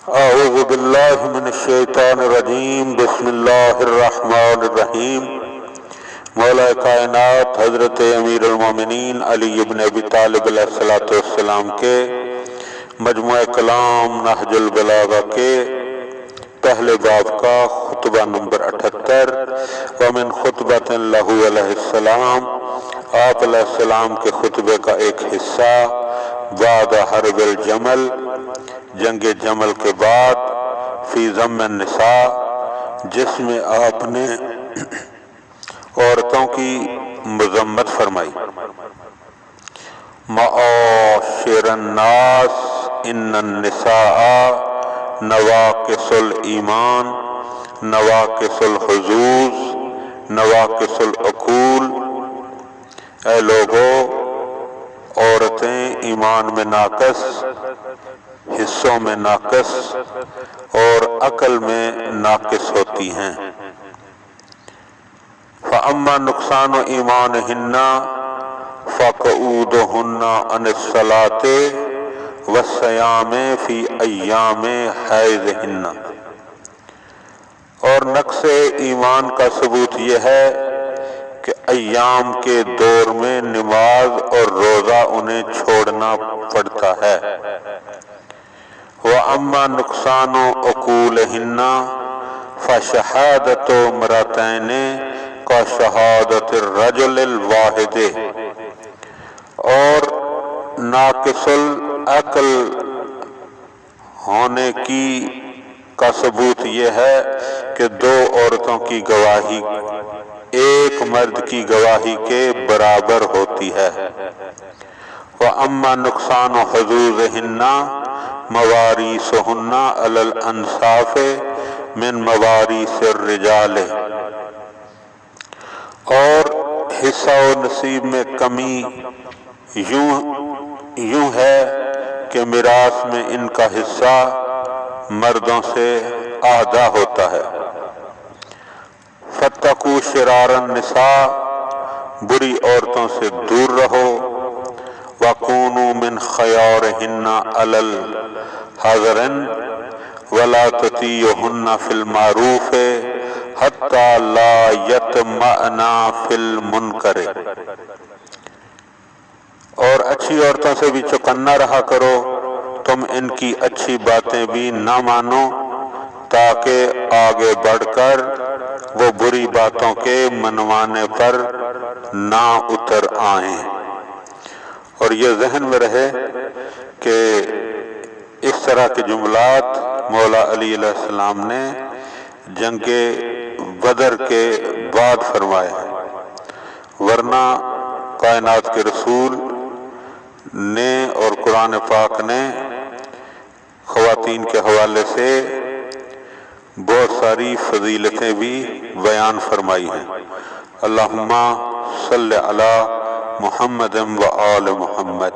اعوذ باللہ من الشیطان الرجیم بسم اللہ الرحمن الرحیم۔ مولا کائنات حضرت امیر المومنین علی ابن ابی طالب علیہ السلام کے مجموعہ کلام نہج البلاغہ کے پہلے باب کا خطبہ نمبر 78 ومن خطبۃ لہ علیہ السلام، آپ علیہ السلام کے خطبے کا ایک حصہ بعد حرب الجمل، جنگ جمل کے بعد، فی ذم النساء، جس میں آپ نے عورتوں کی مذمت فرمائی۔ معاشر الناس ان النساء نواقص الایمان نواقص الحظوظ نواقص العقول، اے لوگو، عورتیں ایمان میں ناقص، حصوں میں ناقص اور عقل میں ناقص ہوتی ہیں۔ فَأَمَّا نُقْصَانُ إِيمَانِهِنَّ فَقُعُودُهُنَّ عَنِ الصَّلَاةِ وَالصِّيَامِ فِي أَيَّامِ حَیضِهِنَّ، اور نقص ایمان کا ثبوت یہ ہے کہ ایام کے دور میں نماز اور روزہ انہیں چھوڑنا پڑتا ہے۔ وَأَمَّا نُقْصَانُ عُقُولِهِنَّ فَشَهَادَةُ امْرَأَتَيْنِ كَشَهَادَةِ الرَّجُلِ الْوَاحِدِ، اور ناقص العقل ہونے کا ثبوت یہ ہے کہ دو عورتوں کی گواہی ایک مرد کی گواہی کے برابر ہوتی ہے۔ وَأَمَّا نُقْصَانُ حُظُوظِهِنَّ مَوَارِيثُهُنَّ عَلَى الْأَنْصَافِ مِنْ مَوَارِيثِ الرِّجَالِ، اور حصہ و نصیب میں کمی یوں ہے کہ میراث میں ان کا حصہ مردوں سے آدھا ہوتا ہے۔ فَاتَّقُوا شِرَارَ النِّسَاء، بری عورتوں سے دور رہو۔ وَكُونُوا مِنْ خَيَارِهِنَّ عَلَى الْحَذْرِ وَلَا تُطِيعُوهُنَّ فِي الْمَعْرُوفِ حَتَّى لَا يَطْمَعْنَ فِي الْمُنْكَرِ، اور اچھی عورتوں سے بھی چوکنا رہا کرو، تم ان کی اچھی باتیں بھی نہ مانو تاکہ آگے بڑھ کر وہ بری باتوں کے منوانے پر نہ اتر آئیں۔ اور یہ ذہن میں رہے کہ اس طرح کے جملات مولا علی علیہ السلام نے جنگ بدر کے بعد فرمائے ہیں، ورنہ کائنات کے رسول نے اور قرآن پاک نے خواتین کے حوالے سے بہت ساری فضیلتیں بھی بیان فرمائی ہیں۔ اللہم صلی علی محمد و آل محمد۔